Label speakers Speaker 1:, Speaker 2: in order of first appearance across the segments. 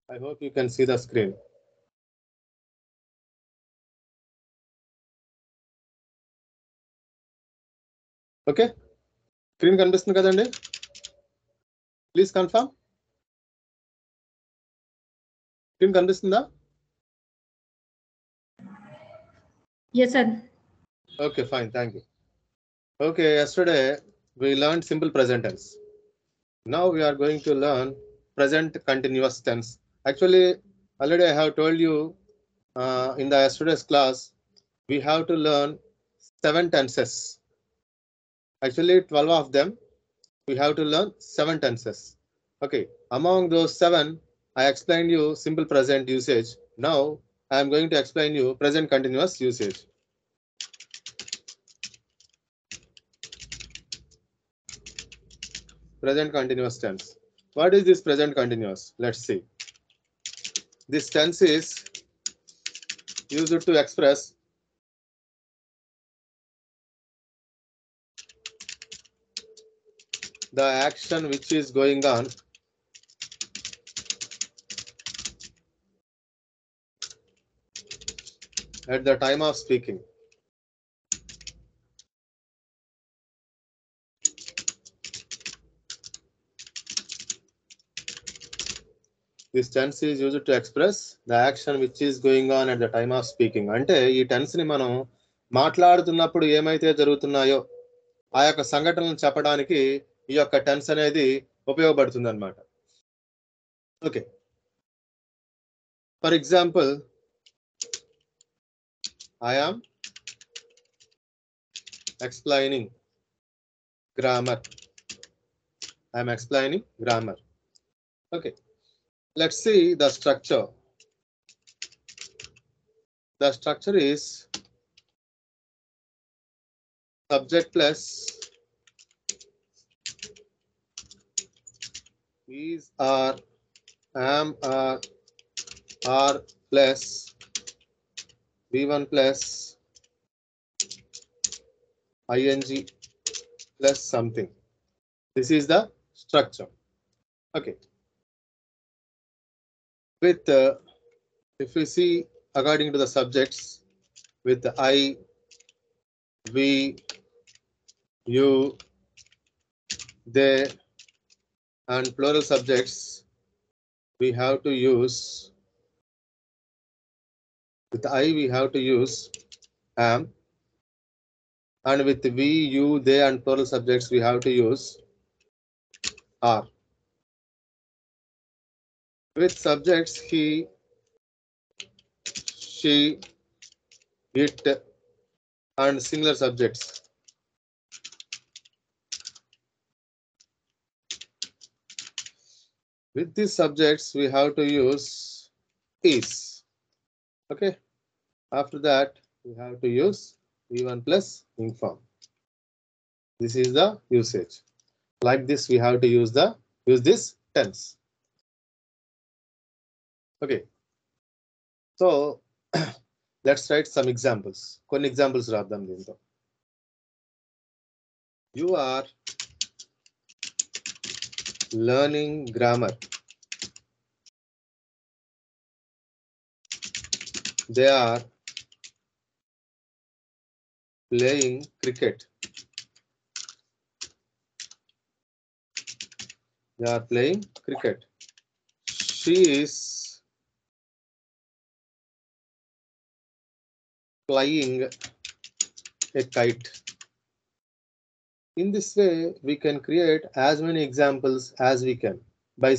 Speaker 1: I hope you can see the screen. Okay, screen కనిపిస్తుంది కదండి? Please confirm. Screen కనిపిస్తుందా?
Speaker 2: Yes, sir.
Speaker 1: Okay, fine, thank you. Okay, yesterday we learned simple present tense. Now we are going to learn present continuous tense. Actually, already I have told you in the yesterday's class, we have to learn 7 tenses. Actually, 12 of them, we have to learn 7 tenses. Okay, among those 7, I explained you simple present usage. Now I am going to explain you present continuous usage. Present continuous tense. What is this present continuous? Let's see. This tense is used to express the action which is going on at the time of speaking. This tense is used to express the action which is going on at the time of speaking. అంటే ఈ tense ని మనం మాట్లాడుతున్నప్పుడు ఏమైతే జరుగుతున్నాయో ఆ యొక్క సంఘటనలను చెప్పడానికి ఈ యొక్క టెన్స్ అనేది ఉపయోగపడుతుంది అన్నమాట. Okay, for example, I am explaining grammar. I am explaining grammar. Okay, let's see the structure. The structure is subject plus is or am or plus V1 plus ing plus something. This is the structure. Okay, with if we see according to the subjects, with I, we, you, they and plural subjects, we have to use, with I we have to use am, and with we, you, they and plural subjects we have to use are. With subjects he, she, it and singular subjects, with these subjects we have to use is. Okay, after that we have to use V1 plus inform. This is the usage. Like this we have to use this tense. Okay, so let's write some examples. కొన్ని examples రాద్దాం దీంతో. You are learning grammar. They are playing cricket. They are playing cricket. She is flying a kite. In this way, we can create as many examples as we can by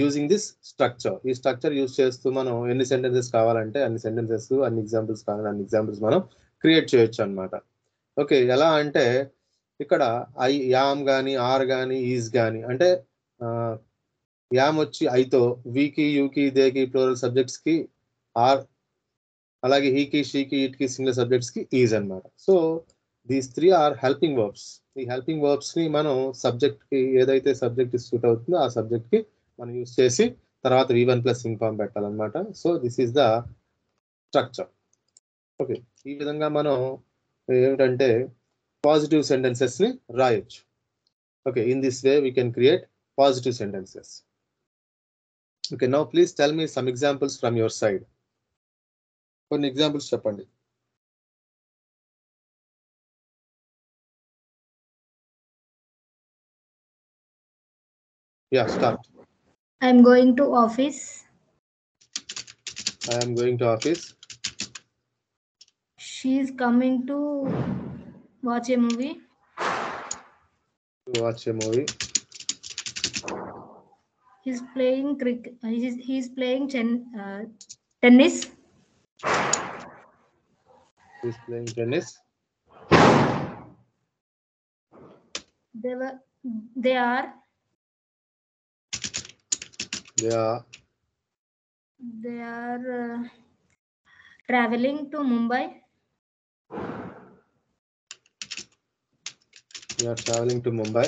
Speaker 1: using this structure. ఈ structure use చేస్తూ మనం ఎన్ని sentences కావాలంటే అన్ని sentences, అన్ని examples కావాలంటే అన్ని examples మనం క్రియేట్ చేయొచ్చు అన్నమాట. ఓకే, ఎలా అంటే ఇక్కడ ఐ, యామ్ కానీ, ఆర్ కానీ, ఈజ్ కానీ, అంటే యామ్ వచ్చి ఐతో, వీకి, యూకి, దేకి ప్లూరల్ సబ్జెక్ట్స్ కి ఆర్, అలాగే హీకి, షీకి, ఇట్కి సింగులర్ సబ్జెక్ట్స్ కి ఈజ్ అన్నమాట. So these 3 are helping verbs. ఈ హెల్పింగ్ వర్బ్స్ ని మనం సబ్జెక్ట్ కి ఏదైతే సబ్జెక్ట్ సూట్ అవుతుందో ఆ సబ్జెక్ట్ కి మనం యూజ్ చేసి తర్వాత V1 ప్లస్ ఇన్ఫార్మ్ పెట్టాలన్నమాట. So this is the structure. Okay, ఈ విధంగా మనం ఏమిటంటే పాజిటివ్ సెంటెన్సెస్ ని రాయొచ్చు. Okay, in this way we can create positive sentences. Okay, now please tell me some examples from your side. కొన్ని examples చెప్పండి. Yeah, start.
Speaker 2: I am going to office.
Speaker 1: I am going to office.
Speaker 2: She is coming to watch a movie.
Speaker 1: To watch a movie.
Speaker 2: He's playing cricket. He's playing tennis.
Speaker 1: He's playing tennis.
Speaker 2: They are
Speaker 1: They are
Speaker 2: traveling to Mumbai.
Speaker 1: they are traveling to Mumbai.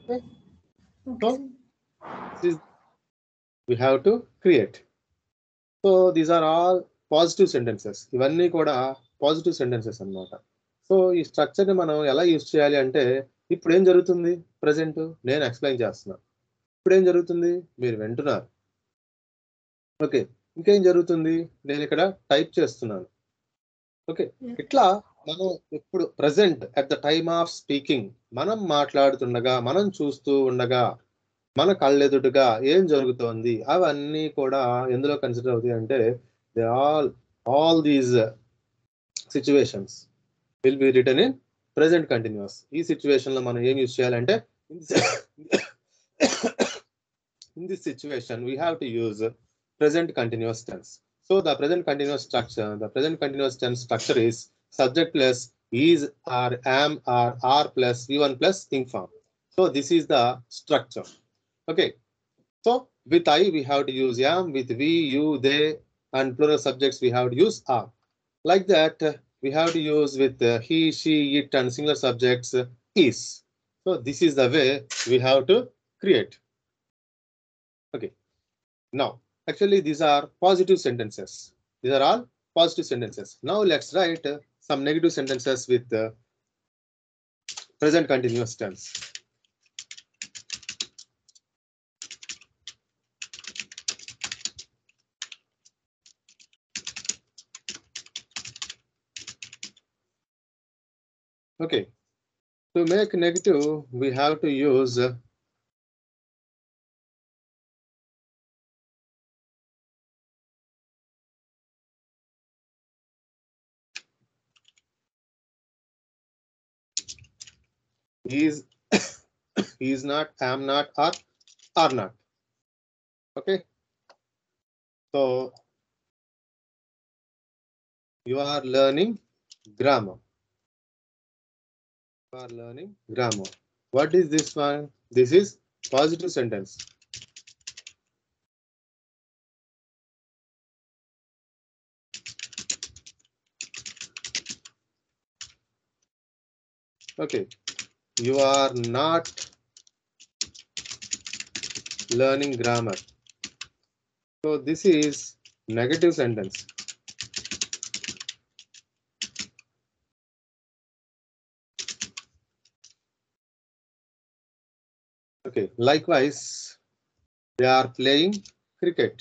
Speaker 1: Okay.
Speaker 2: Okay.
Speaker 1: So we have to create. So these are all positive sentences. ఇవన్నీ కూడా positive sentences అన్నమాట. So ఈ స్ట్రక్చర్ని మనం ఎలా use చేయాలి అంటే, ఇప్పుడు ఏం జరుగుతుంది ప్రజెంట్ నేను ఎక్స్ప్లెయిన్ చేస్తున్నాను. ఇప్పుడు ఏం జరుగుతుంది మీరు వింటున్నారు. ఓకే, ఇంకేం జరుగుతుంది నేను ఇక్కడ టైప్ చేస్తున్నాను. ఓకే, ఇట్లా మనం ఇప్పుడు present at the time of speaking, మనం మాట్లాడుతుండగా, మనం చూస్తూ ఉండగా, మన కళ్ళెదుటుగా ఏం జరుగుతోంది అవన్నీ కూడా ఎందులో కన్సిడర్ అవుతాయి అంటే, they all these situations will be written in present continuous. ఈ సిచ్యువేషన్ లో మనం ఏం యూజ్ చేయాలంటే, in this situation we have to use present continuous tense. So the present continuous tense structure is subject plus is or am or are plus v1 plus ing form. So this is the structure. Okay, so with I we have to use am, with we, you, they, and plural subjects we have to use are. Like that we have to use with he, she, it, and singular subjects is. So this is the way we have to create. Okay, now actually these are positive sentences. These are all positive sentences. Now let's write some negative sentences with present continuous tense. Okay, to make negative we have to use is, is not, am not, or are not. Okay, so you are learning grammar. You are learning grammar. What is this one? This is positive sentence. Okay, you are not learning grammar. So this is negative sentence. Okay, likewise, they are playing cricket.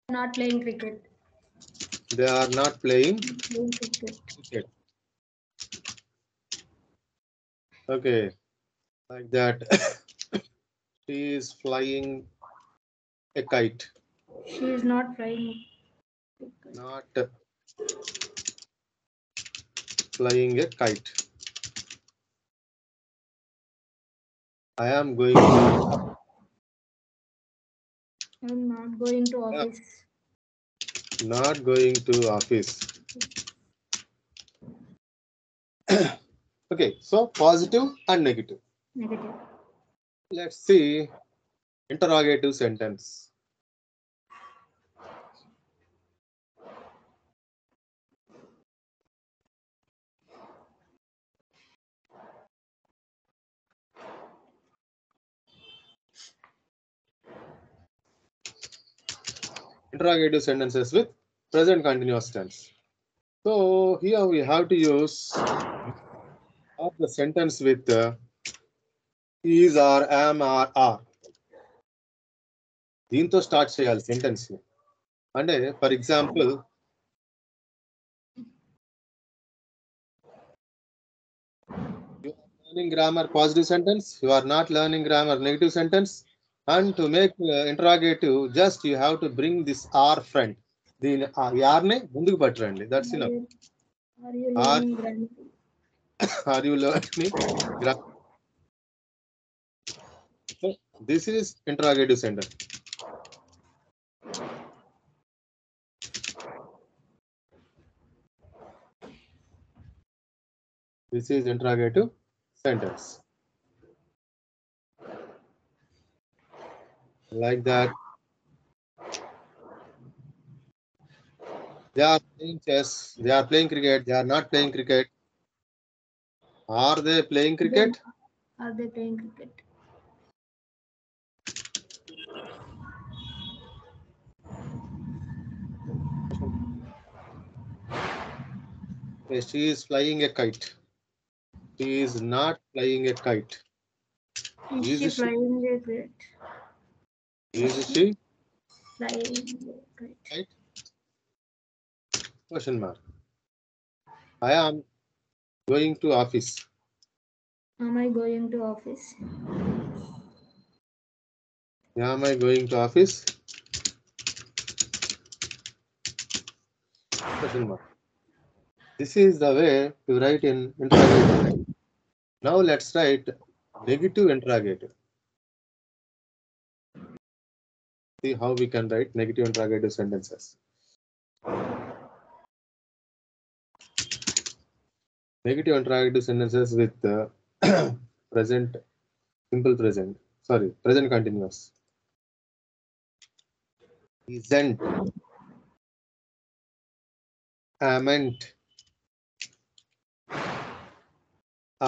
Speaker 2: Not playing cricket.
Speaker 1: They are not playing cricket. Okay, like that. She is flying a kite.
Speaker 2: She is not flying.
Speaker 1: Not flying a kite. I am going to.
Speaker 2: I am not going to office.
Speaker 1: Not going to office. Okay, so positive and negative.
Speaker 2: Negative.
Speaker 1: Let's see interrogative sentence. Interrogative sentences with present continuous tense. So here we have to use Start the sentence with is or am or are. దీంతో start చేయాలి sentence ని. అంటే for example you are learning grammar positive sentence, you are not learning grammar negative sentence, and to make interrogative just you have to bring this are front. దీని are ని ముందుకు పట్టరండి. That's enough.
Speaker 2: Are you learning grammar?
Speaker 1: Are you learning grammar? So this is interrogative sentence. This is interrogative sentence. Like that. They are playing chess, they are playing cricket, they are not playing cricket. Are they playing cricket?
Speaker 2: Are they playing cricket?
Speaker 1: She is flying a kite. She is not flying a kite.
Speaker 2: Is she flying a kite?
Speaker 1: Is she
Speaker 2: Flying a kite?
Speaker 1: kite? Question mark. I am going to office.
Speaker 2: Am I going to office?
Speaker 1: Am I going to office? Question mark. This is the way to write in interrogative. Now let's write negative interrogative. See how we can write negative interrogative sentences. Negative interrogative sentences with present, simple present, sorry, present continuous. Isn't, amn't,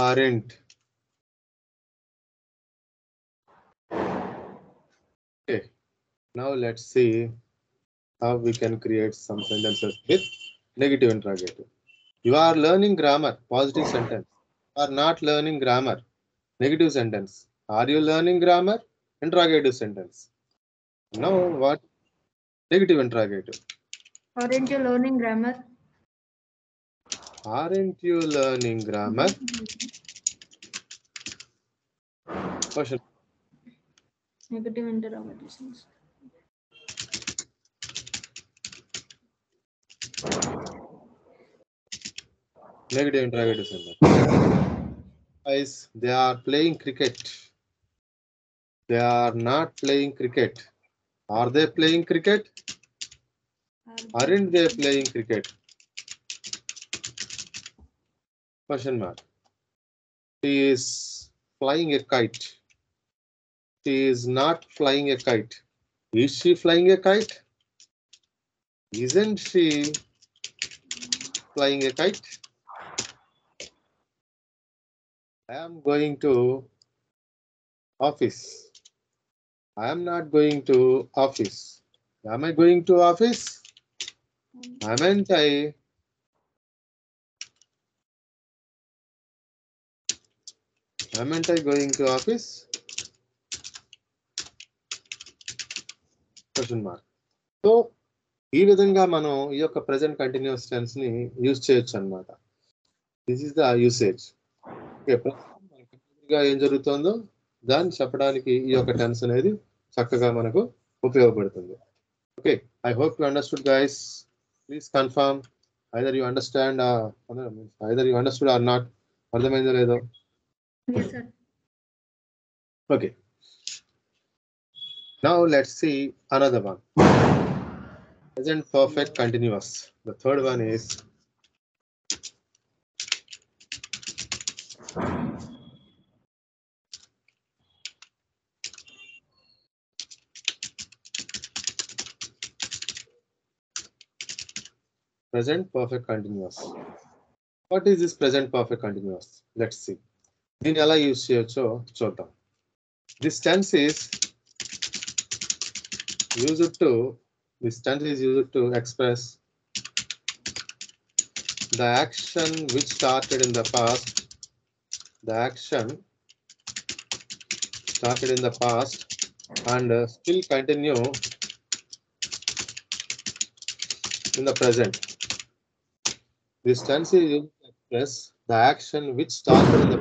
Speaker 1: aren't. Okay, now let's see how we can create some sentences with negative interrogative. You are learning grammar, positive sentence. You are not learning grammar, negative sentence. Are you learning grammar? Interrogative sentence. Now what? Negative interrogative.
Speaker 2: Aren't you learning grammar?
Speaker 1: Aren't you learning grammar? Question.
Speaker 2: Negative interrogations.
Speaker 1: Negative interrogative sentence. Guys, they are playing cricket. They are not playing cricket. Are they playing cricket? Aren't they playing cricket? Question mark. She is flying a kite. She is not flying a kite. Is she flying a kite? Isn't she flying a kite? I am going to office. I am not going to office. Am I going to office? Aren't I? Aren't I going to office? Question mark. So ఈ విధంగా మనం ఈ యొక్క present continuous tense ని use చేయొచ్చు అన్నమాట. This is the usage. ఏం జరుగుతుందో దాన్ని చెప్పడానికి ఈ యొక్క టెన్స్ అనేది చక్కగా మనకు ఉపయోగపడుతుంది. Okay, I hope you understood guys. Please confirm either you understand either you understood or not. అర్థమైందో లేదో?
Speaker 2: Yes, sir.
Speaker 1: Okay. Now let's see another one. Present perfect continuous. The third one is present perfect continuous. What is this present perfect continuous? Let's see. దీన్ని ఎలా use చేయొచ్చో చూద్దాం. This tense is used to express the action which started in the past the action started in the past and still continue in the present. This tense is used to express the action which started in the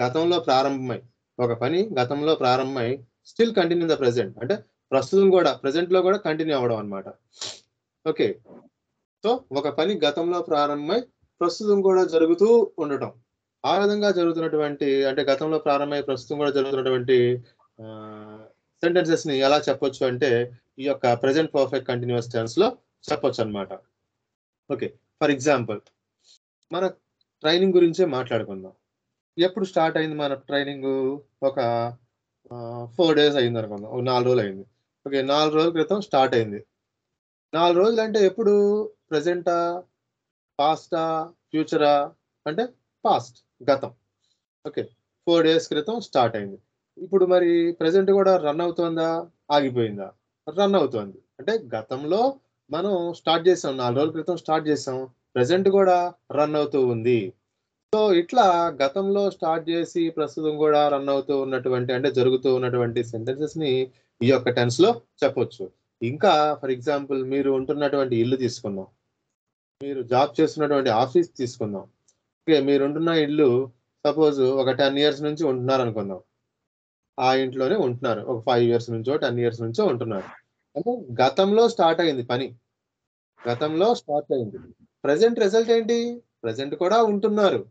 Speaker 1: గతంలో ప్రారంభమై ఒక పని గతంలో ప్రారంభమై still continue in the present అంటే ప్రస్తుతం కూడా present లో కూడా కంటిన్యూ అవ్వడం అనమాట. ఓకే, సో ఒక పని గతంలో ప్రారంభమై ప్రస్తుతం కూడా జరుగుతూ ఉండటం, ఆ విధంగా జరుగుతున్నటువంటి అంటే గతంలో ప్రారంభమై ప్రస్తుతం కూడా జరుగుతున్నటువంటి సెంటెన్సెస్ ని ఎలా చెప్పొచ్చు అంటే ఈ యొక్క ప్రెసెంట్ పర్ఫెక్ట్ కంటిన్యూస్ టెన్స్ లో చెప్పొచ్చు అనమాట. ఓకే, ఫర్ ఎగ్జాంపుల్ మన ట్రైనింగ్ గురించే మాట్లాడుకుందాం. ఎప్పుడు స్టార్ట్ అయింది మన ట్రైనింగ్? ఒక 4 days అయింది అనుకుందాం, ఒక 4 రోజులు అయింది. ఓకే, 4 రోజుల క్రితం స్టార్ట్ అయింది. 4 రోజులు అంటే ఎప్పుడు? ప్రెసెంటా, పాస్టా, ఫ్యూచరా? అంటే పాస్ట్, గతం. ఓకే, 4 days క్రితం స్టార్ట్ అయింది. ఇప్పుడు మరి ప్రెసెంట్ కూడా రన్ అవుతోందా, ఆగిపోయిందా? రన్ అవుతోంది. అంటే గతంలో మనం స్టార్ట్ చేసాం, 4 రోజుల క్రితం స్టార్ట్ చేసాం, ప్రెసెంట్ కూడా రన్ అవుతూ ఉంది. సో ఇట్లా గతంలో స్టార్ట్ చేసి ప్రస్తుతం కూడా రన్ అవుతూ ఉన్నటువంటి అంటే జరుగుతూ ఉన్నటువంటి సెంటెన్సెస్ ని ఈ యొక్క టెన్స్ లో చెప్పొచ్చు. ఇంకా ఫర్ ఎగ్జాంపుల్ మీరు ఉంటున్నటువంటి ఇల్లు తీసుకుందాం, మీరు జాబ్ చేస్తున్నటువంటి ఆఫీస్ తీసుకుందాం. ఓకే, మీరు ఉంటున్న ఇల్లు సపోజ్ ఒక 10 years నుంచి ఉంటున్నారు అనుకుందాం. ఆ ఇంట్లోనే ఉంటున్నారు, ఒక 5 years నుంచో 10 years నుంచో ఉంటున్నారు. అంటే గతంలో స్టార్ట్ అయింది పని, గతంలో స్టార్ట్ అయింది. ప్రెసెంట్ రిజల్ట్ ఏంటి? ప్రెసెంట్ కూడా ఉంటున్నారు.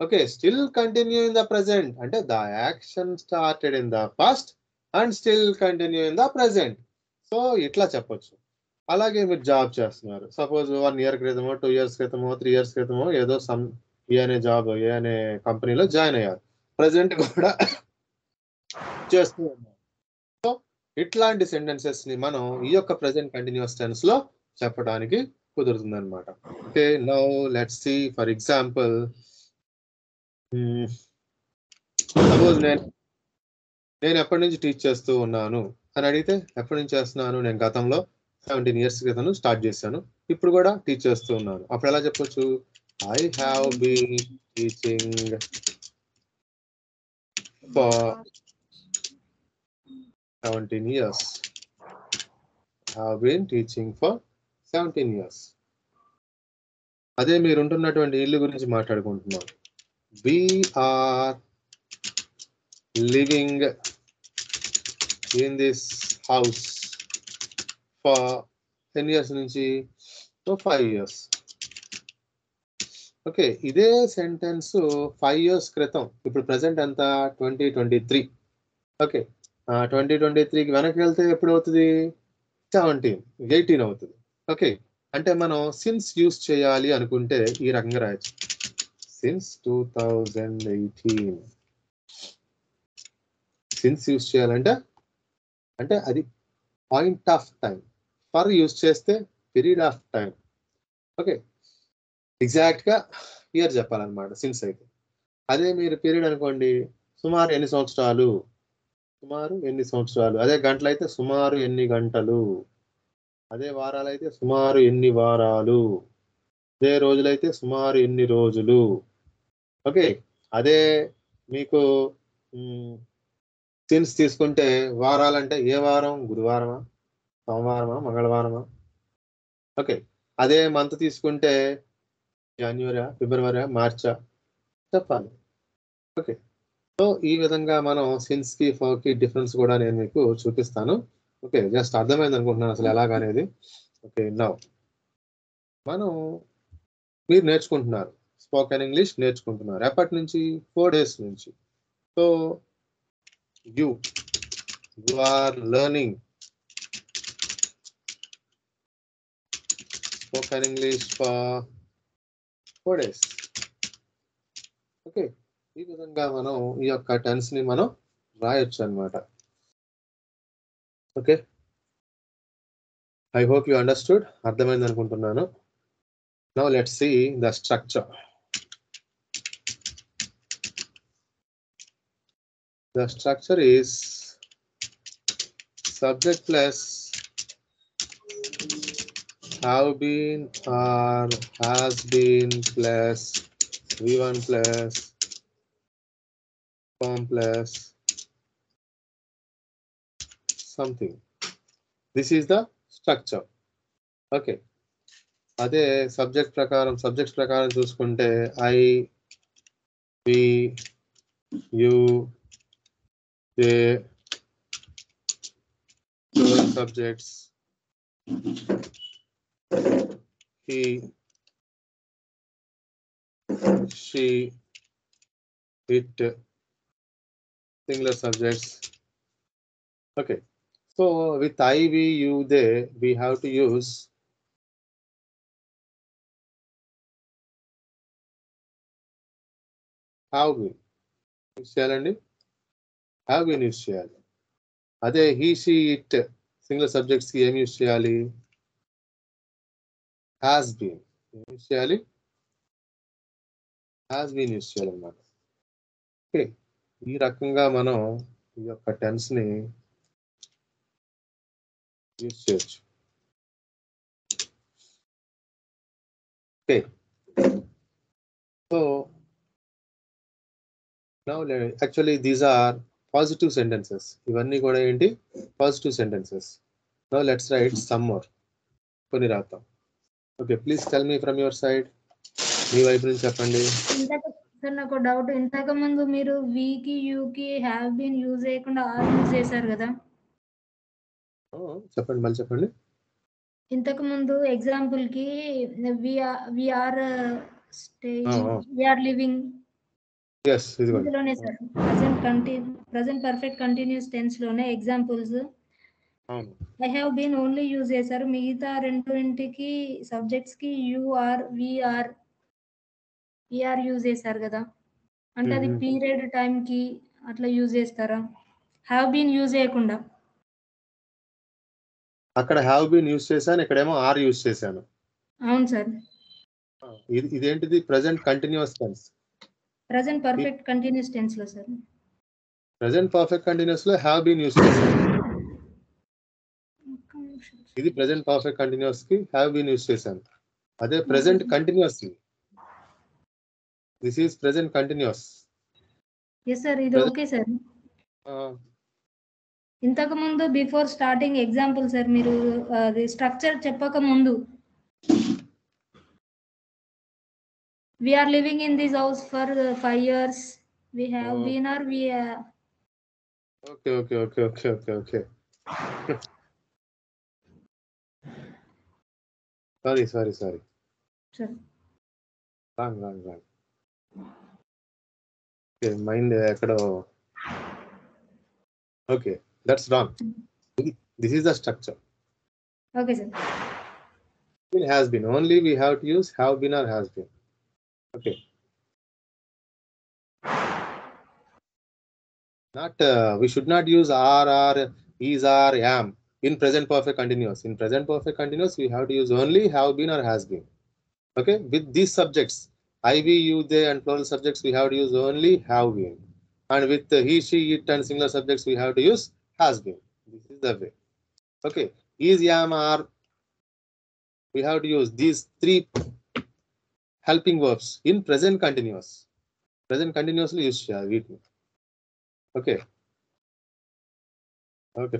Speaker 1: Okay, still continue in the present అంటే the action started in the past and still continue in the present. So ఇట్లా చెప్పొచ్చు. అలాగే మీరు జాబ్ చేస్తున్నారు, సపోజ్ 1 year క్రితమో 2 years క్రితమో 3 years క్రితమో ఏదో సమ్ ఏ అనే జాబ్ ఏ అనే కంపెనీలో జాయిన్ అయ్యారు, ప్రెసెంట్ కూడా చేస్తూ ఉన్నారు. సో ఇట్లాంటి సెంటెన్సెస్ ని మనం ఈ యొక్క ప్రెసెంట్ కంటిన్యూస్ టెన్స్ లో చెప్పడానికి కుదురుతుంది అనమాట. Okay, now let's see for example suppose నేను ఎప్పటి నుంచి టీచ్ చేస్తూ ఉన్నాను అని అడిగితే ఎప్పటి నుంచి చేస్తున్నాను? నేను గతంలో 17 years క్రితం స్టార్ట్ చేశాను, ఇప్పుడు కూడా టీచ్ చేస్తూ ఉన్నాను. అప్పుడు ఎలా చెప్పొచ్చు? I have been teaching for 17 years. Have been teaching for 17 years. అదే మీరు ఉంటున్నటువంటి ఇల్లు గురించి మాట్లాడుకుంటున్నాం. We are living in this house for 10 years నుంచి 5 years. ఓకే, ఇదే సెంటెన్స్ 5 years క్రితం, ఇప్పుడు ప్రెసెంట్ ఎంత? 2023. ఓకే, 2023కి వెనక్కి వెళ్తే ఎప్పుడు అవుతుంది? 18 అవుతుంది. ఓకే, అంటే మనం సిన్స్ యూస్ చేయాలి అనుకుంటే ఈ రకంగా రాయొచ్చు, సిన్స్ 2018. సిన్స్ యూస్ చేయాలంటే అంటే అది point of time, for use చేస్తే period of time. Okay, exact గా ఇయర్ చెప్పాలన్నమాట సిన్స్ అయితే. అదే మీరు పీరియడ్ అనుకోండి, సుమారు ఎన్ని సంవత్సరాలు, సుమారు ఎన్ని సంవత్సరాలు. అదే గంటలు అయితే సుమారు ఎన్ని గంటలు, అదే వారాలు అయితే సుమారు ఎన్ని వారాలు, అదే రోజులైతే సుమారు ఎన్ని రోజులు. ఓకే, అదే మీకు సిన్స్ తీసుకుంటే వారాలంటే ఏ వారం? గురువారమా, సోమవారమా, మంగళవారమా? ఓకే, అదే మంత్ తీసుకుంటే జనవరి, ఫిబ్రవరి, మార్చా చెప్పాలి. ఓకే, సో ఈ విధంగా మనం సిన్స్ కి ఫర్ కి డిఫరెన్స్ కూడా నేను మీకు చూపిస్తాను. ఓకే, జస్ట్ అర్థమైంది అనుకుంటున్నాను అసలు ఎలాగనేది. ఓకే, నౌ మనం మీరు నేర్చుకుంటున్నారు, స్పోకెన్ ఇంగ్లీష్ నేర్చుకుంటున్నారు. ఎప్పటి నుంచి? 4 days నుంచి. So you are learning spoken English for 4 days. Okay, ఈ విధంగా మనం ఈ యొక్క టెన్స్ ని మనం రాయొచ్చు అన్నమాట. Okay, I hope you understood, అర్థమైంది అనుకుంటున్నాను. Now let's see the structure. The structure is subject plus have been or has been plus V1 plus form plus something. This is the structure. Okay. అదే subjects ప్రకారం చూసుకుంటే I we you they subjects he she it singular subjects. Okay, so with I we you they we have to use have been use చేయాలండి. have been use చేయాలి. అదే he she it singular subjects కి ఏం use చేయాలి? has been use చేయాలి. has been use చేయాలన్నమాట. Okay, ఈ రకంగా మనం ఈ యొక్క టెన్స్ ని యూస్ చేయొచ్చు. Okay, so now actually these are positive sentences. ఇవన్నీ కూడా ఏంటి? Positive sentences. now let's write some more. కొన్ని రాద్దాం. Okay, please tell me from your side. మీ వైపు నుంచి చెప్పండి.
Speaker 2: సార్ నాకు డౌట్, ఇంతకు ముందు మీరు వి కి యూ కి హ్యావ్ బీన్ యూజ్ చేయకుండా ఆర్ యూజ్ చేశారు కదా?
Speaker 1: చెప్పండి, మళ్ళీ చెప్పండి.
Speaker 2: ఇంతకు ముందు ఎగ్జాంపుల్ కి వి ఆర్ లివింగ్ ఇందులోనే sir present perfect continuous tense లోనే examples I have been only use చేశారు. మిగతా రెండింటికి సబ్జెక్ట్స్ కి యూఆర్ విఆర్ యూజ్ చేశారు కదా, అంటే అది పీరియడ్ టైం కి అట్లా యూజ్ చేస్తారా? హ్యావ్ బీన్ యూజ్ చేయకుండా.
Speaker 1: అక్కడ హ్యావ్ బీన్ యూజ్ చేశాను, ఇక్కడేమో ఆర్ యూజ్ చేశాను.
Speaker 2: అవును సార్.
Speaker 1: ఇదేంటిది? Present continuous tense.
Speaker 2: Present perfect continuous tense లో సార్.
Speaker 1: ప్రెసెంట్ పర్ఫెక్ట్ కంటిన్యూస్ లో హ్యావ్ బీన్ యూజ్ చేశాను. ఇది ప్రెసెంట్ పర్ఫెక్ట్ కంటిన్యూస్ కి హ్యావ్ బీన్ యూజ్ చేశాను. అదే ప్రెసెంట్ కంటిన్యూస్ కి this is present continuous.
Speaker 2: Yes sir, ఇది ఓకే సార్. ఇంతకు ముందు బిఫోర్ స్టార్టింగ్ ఎగ్జాంపుల్ సార్, మీరు అది స్ట్రక్చర్ చెప్పక ముందు we are living in this house for 5 years, we have been or we
Speaker 1: okay sorry sir, wrong okay, mind ekkado. Okay, that's wrong. This is the structure.
Speaker 2: Okay sir.
Speaker 1: It has been. Only we have to use have been or has been. Okay. Not we should not use are or is or am in present perfect continuous. In present perfect continuous we have to use only have been or has been. Okay, with these subjects I, we, you, they and plural subjects we have to use only have been, and with he, she, it and singular subjects we have to use has been. This is the way. Okay, is, am, are we have to use these three helping verbs in present continuous. Present continuously use వీటిని. Okay,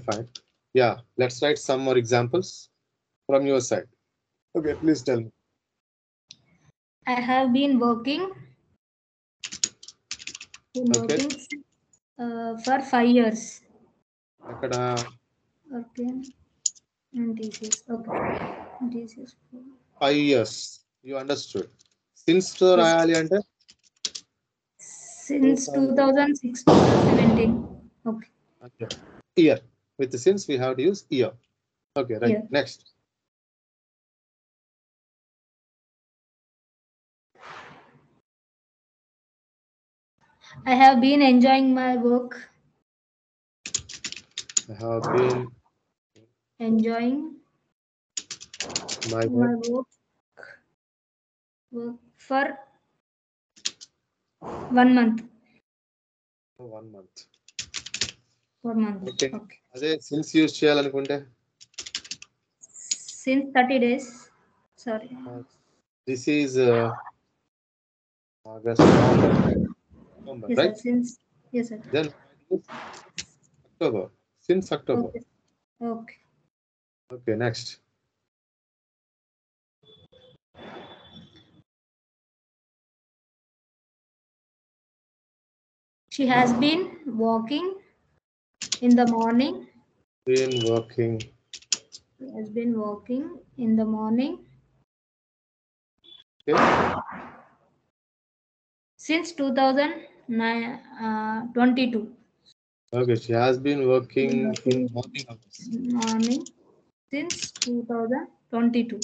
Speaker 1: fine. Yeah, let's write some more examples from your side. Okay, please tell me.
Speaker 2: I have been working for 5 years.
Speaker 1: Akkada
Speaker 2: okay, and this is okay, this is
Speaker 1: 5 years. You understood? Since to rayali ante
Speaker 2: since 2006 to 2017. Okay.
Speaker 1: Year. With the since we have to use year. Okay, right. Year. Next.
Speaker 2: I have been enjoying my work.
Speaker 1: I have been
Speaker 2: enjoying
Speaker 1: my work
Speaker 2: for 1 month.
Speaker 1: 1 month.
Speaker 2: 4 months.
Speaker 1: Okay. అదే since use చేయాలనుకుంటే
Speaker 2: since 30 days. Sorry.
Speaker 1: This is August, November,
Speaker 2: yes,
Speaker 1: right?
Speaker 2: Since Yes, sir.
Speaker 1: Then October. Since October.
Speaker 2: Okay. Okay.
Speaker 1: Okay, next.
Speaker 2: She has been walking in the morning.
Speaker 1: Been working.
Speaker 2: She has been walking in the morning.
Speaker 1: Okay.
Speaker 2: Since 2022.
Speaker 1: Okay, she has been working in morning hours.
Speaker 2: Morning since 2022.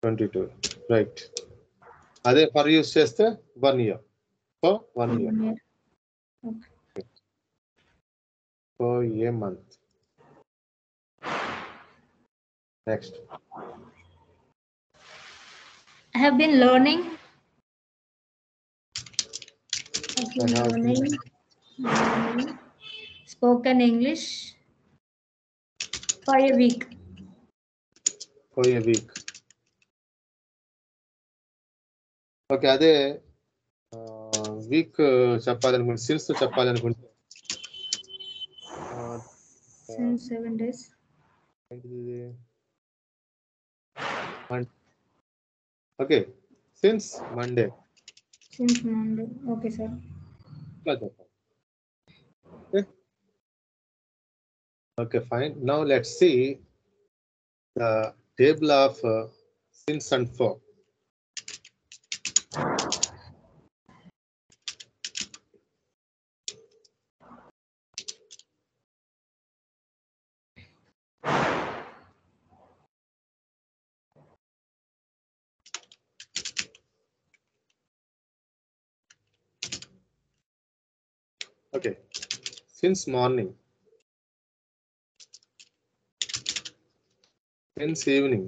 Speaker 1: 22. Right. అదే for use చేస్తే 1 year. For 1 year.
Speaker 2: Okay.
Speaker 1: For a month. Next.
Speaker 2: I have been learning. Spoken English for a week.
Speaker 1: For a week. Okay, అదే week చెప్పాలనుకుంటే since చెప్పాలనుకుంటే
Speaker 2: Since 7 days.
Speaker 1: Okay, since Monday.
Speaker 2: Since Monday. Okay, sir.
Speaker 1: Okay, fine. Now let's see the table of since and for. Okay, since morning, since evening,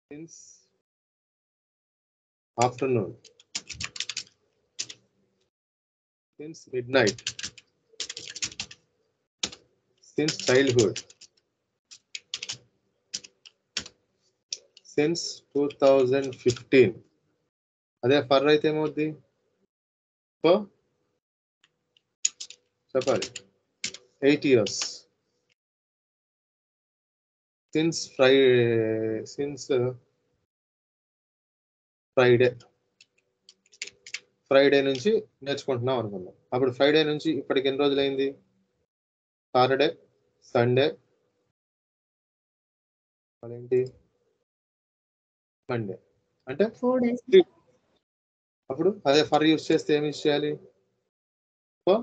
Speaker 1: since afternoon, since midnight, since childhood, since 2015. అదే for అయితే ఏమవుద్ది? For చెప్పాలి 8 years. Since Friday నుంచి నేర్చుకుంటున్నాం అనుకుందాం. అప్పుడు Friday నుంచి ఇప్పటికి ఎన్ని రోజులైంది? సాటర్డే, సండే, ఏంటి మండే, అంటే
Speaker 2: 4 days.
Speaker 1: అప్పుడు అదే ఫర్ యూస్ చేస్తే ఏమి యూస్ చేయాలి? For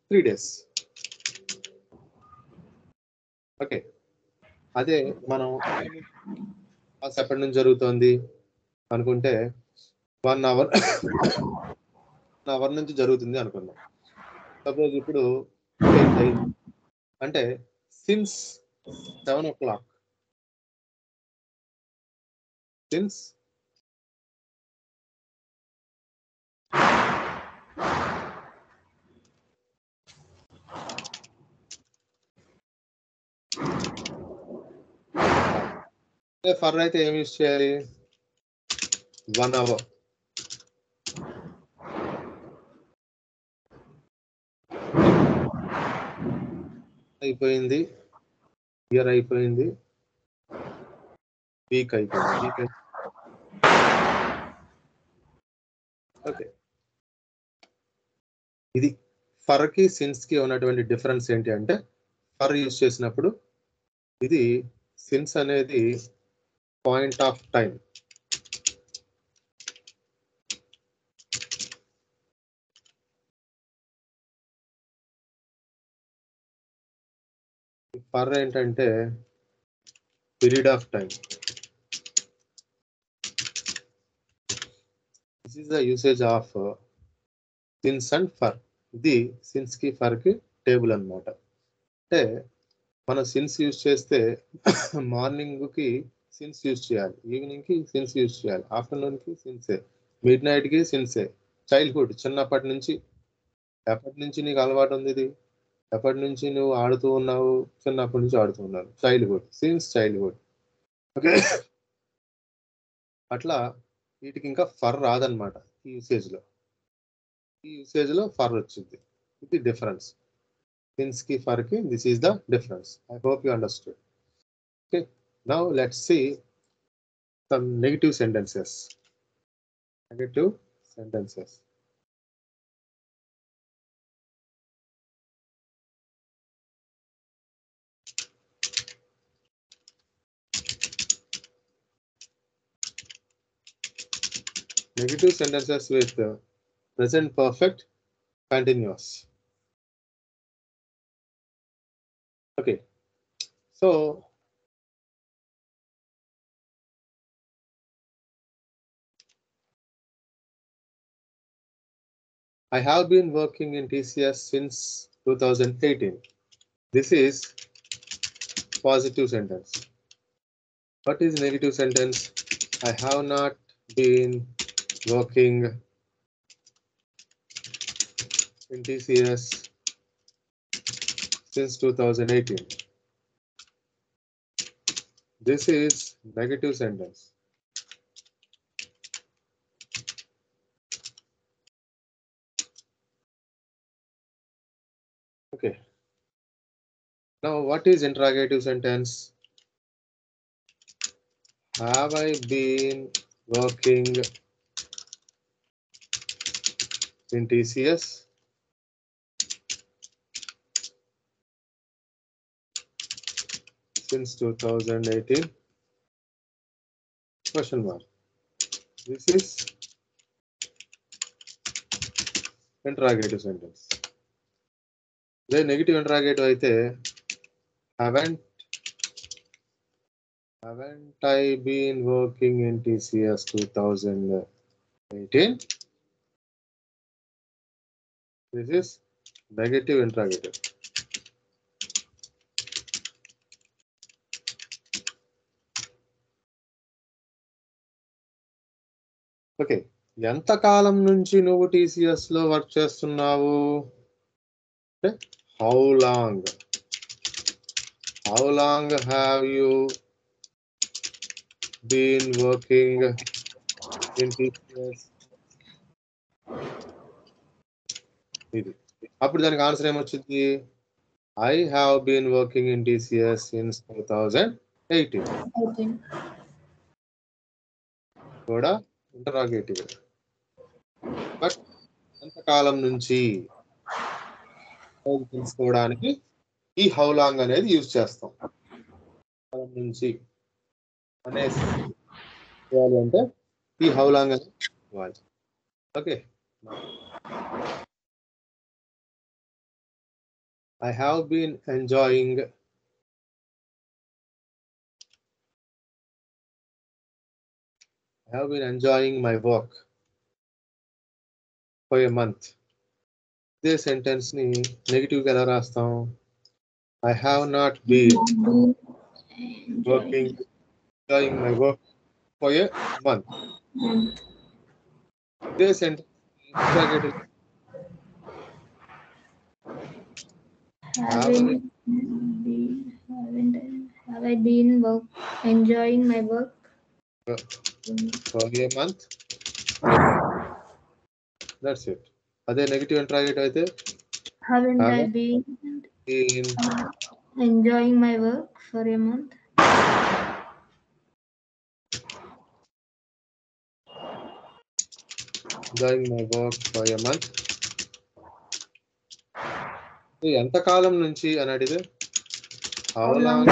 Speaker 1: 3 days. ఓకే, అదే మనం క్లాస్ ఎప్పటి నుంచి జరుగుతోంది అనుకుంటే 1 hour 1 hour నుంచి జరుగుతుంది అనుకుందాం. సపోజ్ ఇప్పుడు అంటే సిన్స్ 7 o'clock, సిన్స్ ఫర్ అయితే ఏమి యూస్ చేయాలి? 1 hour. అయిపోయింది, ఇయర్ అయిపోయింది, వీక్ అయిపోయింది. ఓకే, ఇది ఫర్ కి సిన్స్ కి ఉన్నటువంటి డిఫరెన్స్ ఏంటి అంటే, ఫర్ యూస్ చేసినప్పుడు ఇది సిన్స్ అనేది పాయింట్ ఆఫ్ టైం. ఫర్ ఏంటంటే period of time. This is the usage of since and for. ఇది సిన్స్ కి ఫర్ కి టేబుల్ అన్నమాట. అంటే మనం సిన్స్ యూజ్ చేస్తే మార్నింగ్ కి సిన్స్ యూజ్ చేయాలి, ఈవినింగ్ కి సిన్స్ యూజ్ చేయాలి, ఆఫ్టర్నూన్ కి సిన్సే, మిడ్ నైట్ కి సిన్సే. చైల్డ్హుడ్ చిన్నప్పటి నుంచి, ఎప్పటి నుంచి నీకు అలవాటు ఉంది ఇది? ఎప్పటి నుంచి నువ్వు ఆడుతూ ఉన్నావు? చిన్నప్పటి నుంచి ఆడుతూ ఉన్నావు. Childhood, since childhood. ఓకే, అట్లా వీటికి ఇంకా ఫర్ రాదనమాట ఈ యూసేజ్లో. ఈ యూసేజ్లో ఫర్ వచ్చింది. ఇది డిఫరెన్స్. సిన్స్ కి ఫర్ కి this is the difference. I hope you understood. Okay, now let's see some negative sentences. Negative sentences. Negative sentences with present perfect continuous. Okay, so I have been working in TCS since 2018. This is positive sentence. What is negative sentence? I have not been working in TCS since 2018. This is negative sentence. Okay. Now, what is interrogative sentence? Have I been working in TCS since 2018? Question mark. This is interrogative sentence. The negative interrogative aithe haven't I been working in TCS 2018? This is negative interrogative. Okay, ఎంతకాలం నుంచి నువ్వు TCS లో work చేస్తున్నావు? How long have you been working in TCS? ఇది అప్పుడు దానికి answer ఏమొచ్చింది? I have been working in TCS since 2018. కూడా ఇంటరాగేటివ్. బట్ ఎంతకాలం నుంచి తెలుసుకోవడానికి ఈ హౌ లాంగ్ అనేది యూజ్ చేస్తాం. కాలం నుంచి అనేసి అంటే ఈ హౌ లాంగ్ అనేది ఇవ్వాలి. Okay, I have been enjoying my work for a month. ఇదే సెంటెన్స్ ని నెగటివ్ గా ఎలా రాస్తాం? I have not been enjoying my work for a month. ఇదే sentence
Speaker 2: have I been enjoying my work
Speaker 1: for a month? That's it. అదే negative interrogative అయితే
Speaker 2: haven't I been enjoying my work for a month?
Speaker 1: Enjoying my work for a month. ఎంతకాలం నుంచి అని అడిగితే how long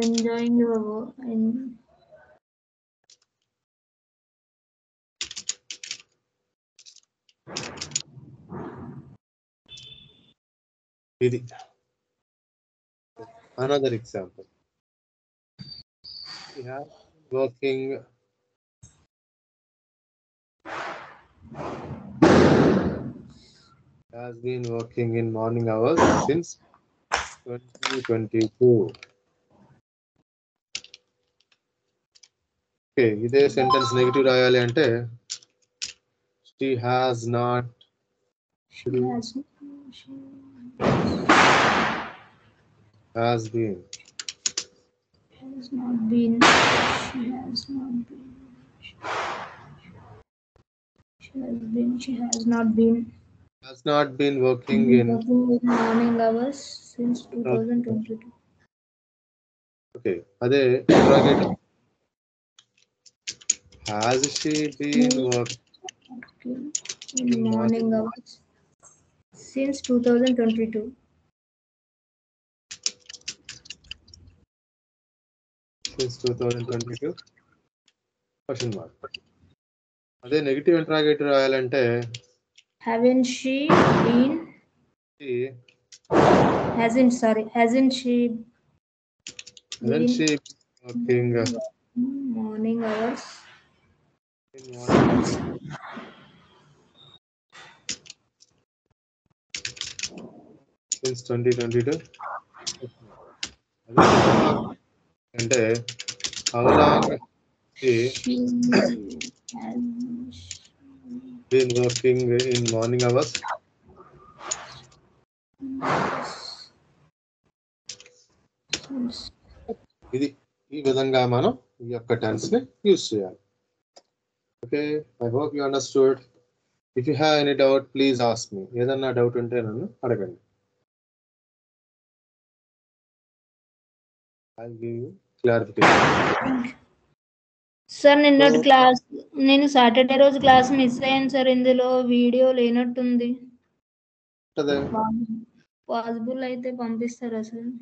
Speaker 2: enjoying your work.
Speaker 1: ఇది another example. We have working has been working in morning hours since 2022. Okay, ఇదే sentence negative రాయాలి అంటే she has been
Speaker 2: has not been. She has not been. She has not been.
Speaker 1: Has not been working in
Speaker 2: morning hours since 2022.
Speaker 1: Okay, Ade interrogator. Has she been working
Speaker 2: in morning hours since 2022?
Speaker 1: Since 2022? Question mark. అదే negative interrogative రాయాలంటే
Speaker 2: haven't she been hasn't she
Speaker 1: working
Speaker 2: morning hours
Speaker 1: since 2022? అంటే how long she has been working in morning hours? ఇది ఈ విధంగా మనం ఈ యొక్క tense ని యూజ్ చేయాలి. Okay, I hope you understood. If you have any doubt please ask me. ఏదన్నా డౌట్ ఉంటే నన్ను అడగండి. I'll give you clarification.
Speaker 2: Sir నిన్నటి క్లాస్ నేను సాటర్డే రోజు క్లాస్ మిస్ అయ్యాను సార్. ఇందులో వీడియో లేనట్టుంది. పాసిబుల్ అయితే పంపిస్తారా సార్?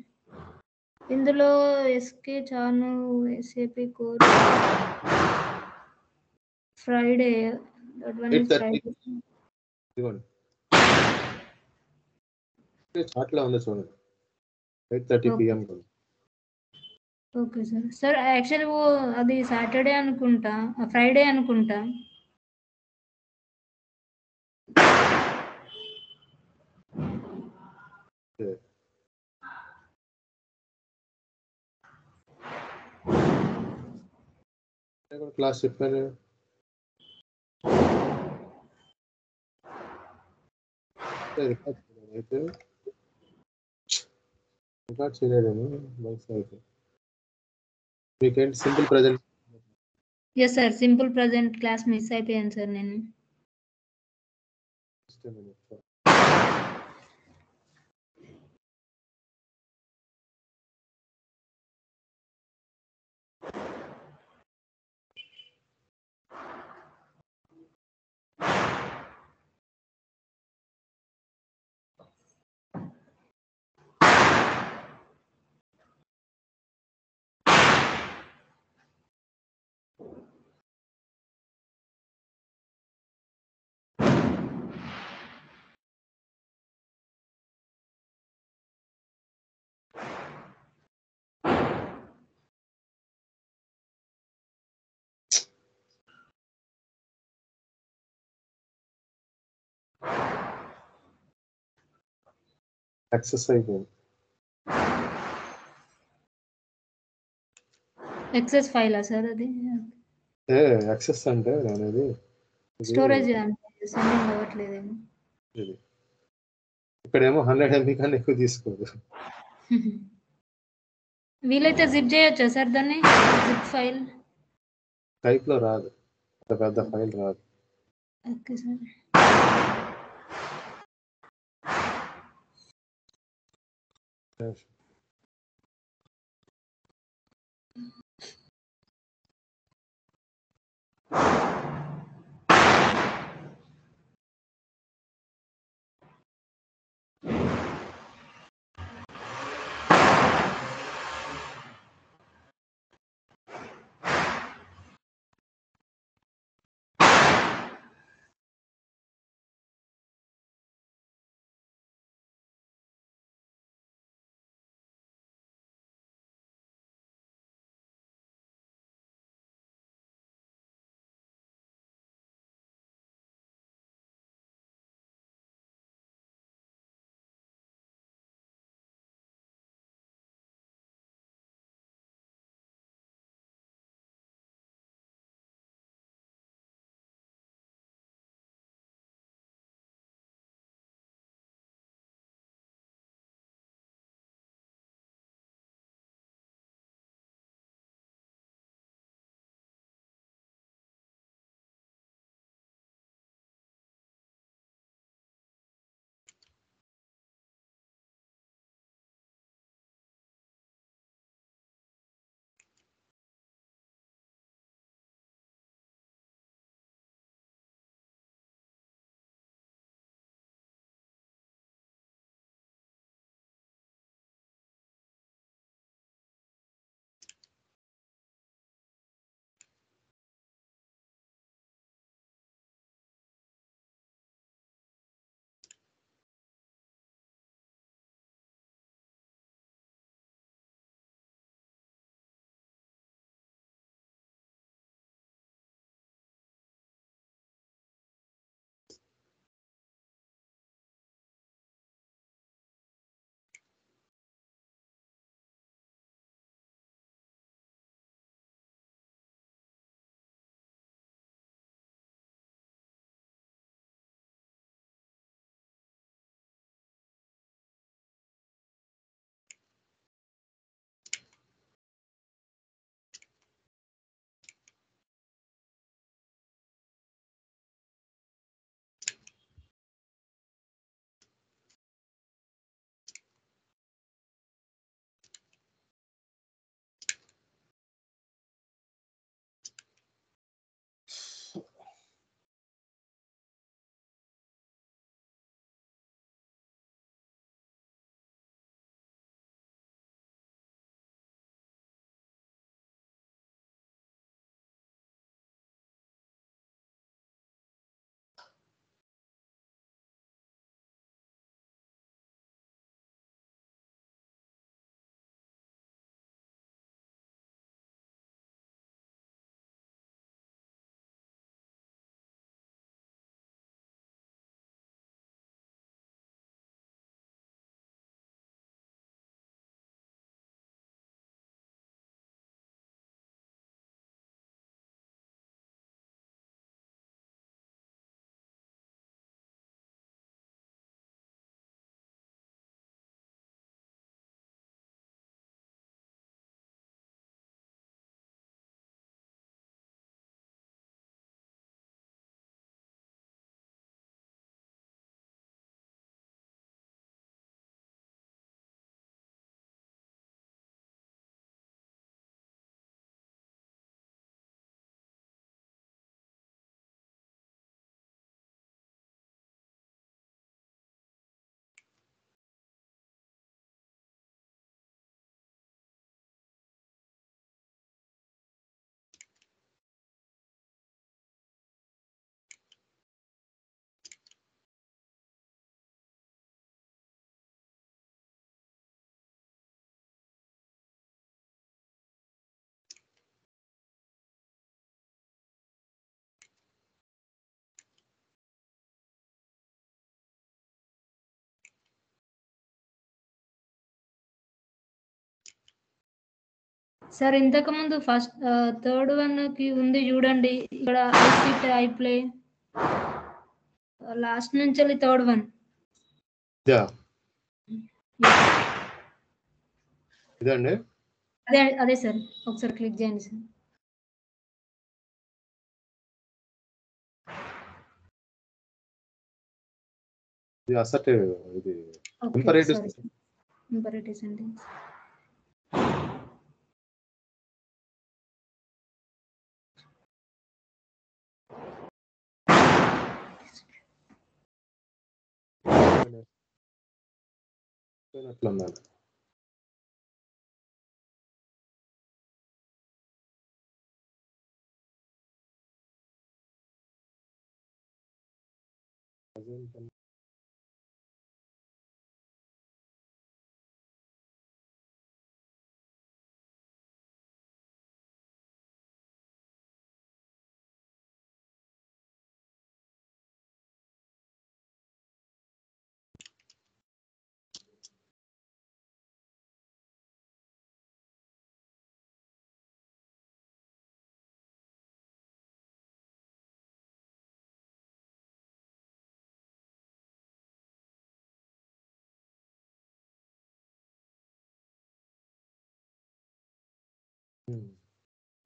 Speaker 2: ఇందులో ఎస్కే చాను ఎస్ఏపి కోర్స్ ఫ్రైడే
Speaker 1: చాట్లో ఉంది చూడండి. 8:30 PM.
Speaker 2: Okay sir. Sir actually అది సాటర్డే అనుకుంటా, ఫ్రైడే అనుకుంటా.
Speaker 1: క్లాస్ చెప్పాను. అయితే రికార్డ్ చేయలేదేమో అయితే మీకేంటి simple present?
Speaker 2: Yes sir, simple present class miss అయిపోయాను సార్ నేను.
Speaker 1: యాక్సెస్ అయిపోయింది.
Speaker 2: ఎక్సెస్ ఫైలా సార్ అది?
Speaker 1: యాక్సెస్ అంటే అనేది
Speaker 2: స్టోరేజ్ సెండింగ్ అవ్వట్లేదేమో.
Speaker 1: ఇక్కడేమో 100 MB కన్నా ఎక్కువ తీసుకోదు.
Speaker 2: వీలైతే జిప్ చేయొచ్చా సార్ దాన్ని? జిప్ ఫైల్
Speaker 1: టైప్ లో రాదు, పెద్ద ఫైల్ రాదు.
Speaker 2: Okay sir. సార్ ఇంతకు ముందు ఫస్ట్ థర్డ్ వన్ కి ఉంది చూడండి, ఇక్కడ I SIT I play last నుంచి థర్డ్ వన్.
Speaker 1: ఇదండి,
Speaker 2: అదే సార్, ఒకసారి క్లిక్ చేయండి సార్.
Speaker 1: ఇది అసర్టివ్, ఇది ఇంపరేటివ్
Speaker 2: సెంటెన్స్.
Speaker 1: ఉండాలి.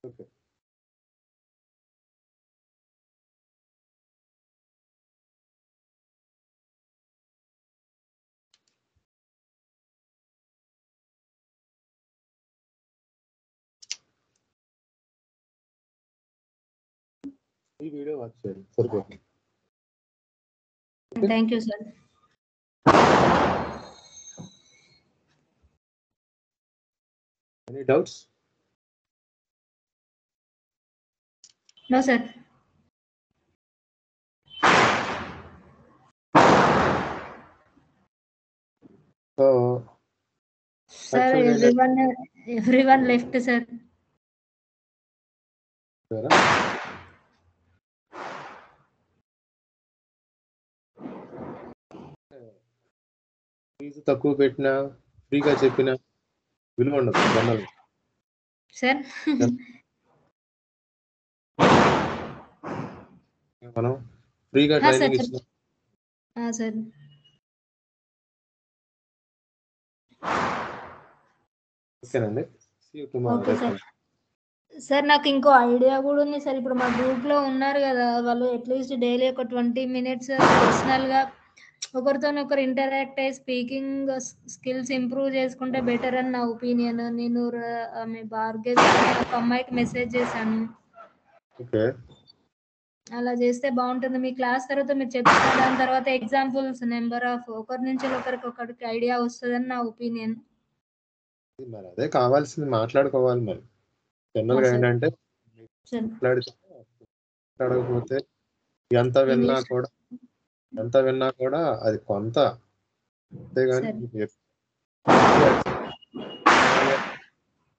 Speaker 1: ఓకే, ఈ వీడియో వాచ్ చేయండి సరిపోతుంది.
Speaker 2: Thank you sir.
Speaker 1: Any doubts?
Speaker 2: No sir.
Speaker 1: So
Speaker 2: sir everyone left sir.
Speaker 1: Fees తక్కువ పెట్టినా, ఫ్రీగా చెప్పినా విలువ ఉండదు జనరల్
Speaker 2: సార్.
Speaker 1: మనం ఫ్రీగా ట్రైనింగ్ ఇచ్చిన
Speaker 2: సార్.
Speaker 1: ఓకేనండి.
Speaker 2: Okay sir. సార్ నాకు ఇంకో ఐడియా కూడా ఉంది సార్. ఇప్పుడు మా గ్రూప్ లో ఉన్నారు కదా, వాళ్ళు అట్లీస్ట్ డైలీ ఒక 20 minutes పర్సనల్ గా ఒకరితో ఒకరు ఇంటరాక్ట్ అయ్యి స్పీకింగ్ స్కిల్స్ ఇంప్రూవ్ చేసుకుంటే బెటర్ అని నా ఒపీనియన్. నేను మీ భార్గవి ఒక అమ్మాయికి మెసేజ్ చేశాను. అలా చేస్తే బాగుంటుంది. మీ క్లాస్ తర్వాత మీరు చెప్తున్న దాని తర్వాత ఎగ్జాంపుల్స్ నెంబర్ ఆఫ్ ఒకరి నుంచి ఒకరికి ఐడియా వస్తుందని నా ఒపీనియన్.
Speaker 1: మరి అదే కావాల్సింది, మాట్లాడుకోవాలి. మరి జనరల్ గా ఏంటంటే మాట్లాడకపోతే ఎంత విన్నా కూడా అది కొంత, అంతేగాని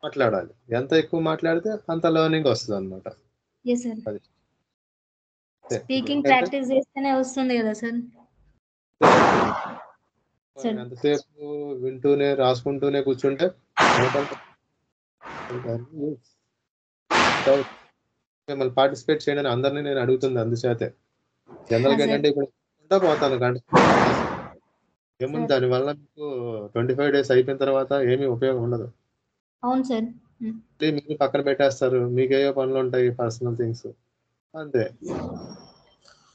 Speaker 1: మాట్లాడాలి. ఎంత ఎక్కువ మాట్లాడితే అంత లెర్నింగ్ వస్తుంది అన్నమాట.
Speaker 2: స్పీకింగ్ ప్రాక్టీస్ చేస్తేనే వస్తుంది కదా సార్.
Speaker 1: ఎంతసేపు వింటూనే రాసుకుంటూనే కూర్చుంటే మళ్ళీ పార్టిసిపేట్ చేయండి అందరినీ నేను అడుగుతుంది. అందుచేతే జనరల్ గా ఏంటంటే ఇప్పుడు పోతాను గంట ఏముంది, దానివల్ల మీకు 25 days అయిపోయిన తర్వాత ఏమీ ఉపయోగం ఉండదు.
Speaker 2: అవును సార్.
Speaker 1: మీరు పక్కన పెట్టేస్తారు, మీకేయో పనులు ఉంటాయి, పర్సనల్ థింగ్స్, అంతే.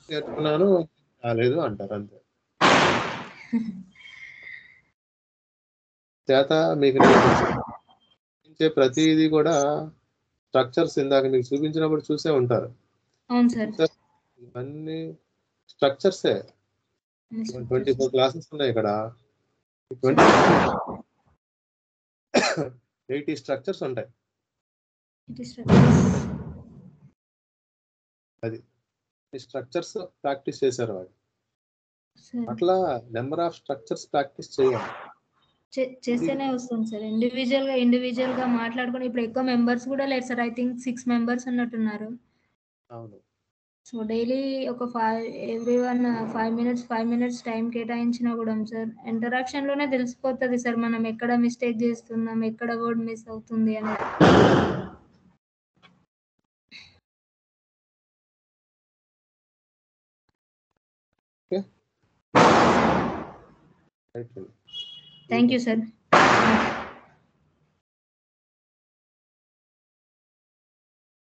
Speaker 1: నేర్చుకున్నాను రాలేదు అంటారు, అంతే. చేత మీకు ప్రతిదీ కూడా స్ట్రక్చర్స్ ఇందాక మీకు చూపించినప్పుడు చూసే ఉంటారు. ఇవన్నీ స్ట్రక్చర్సే. 24 క్లాసెస్ ఉన్నాయి ఇక్కడ. 80 స్ట్రక్చర్స్ ఉంటాయి. అది స్ట్రక్చర్స్ ప్రాక్టీస్ చేశారు వాళ్ళు. అట్లా నెంబర్ ఆఫ్ స్ట్రక్చర్స్ ప్రాక్టీస్ చేయాలి.
Speaker 2: చేస్తేనే వస్తుంది సార్. ఇండివిజువల్ గా మాట్లాడుకుని ఇప్పుడు ఎక్కువ మెంబర్స్ కూడా లేరు సార్. ఐ థింక్ 6 members ఉన్నట్టున్నారు.
Speaker 1: అవును.
Speaker 2: సో డైలీ ఒక 5 minutes టైం కేటాయించినా కూడా సార్ ఇంటరాక్షన్ లోనే తెలిసిపోతుంది సార్ మనం ఎక్కడ మిస్టేక్ చేస్తున్నాం, ఎక్కడ వర్డ్ మిస్ అవుతుంది అనేది. Thank you sir.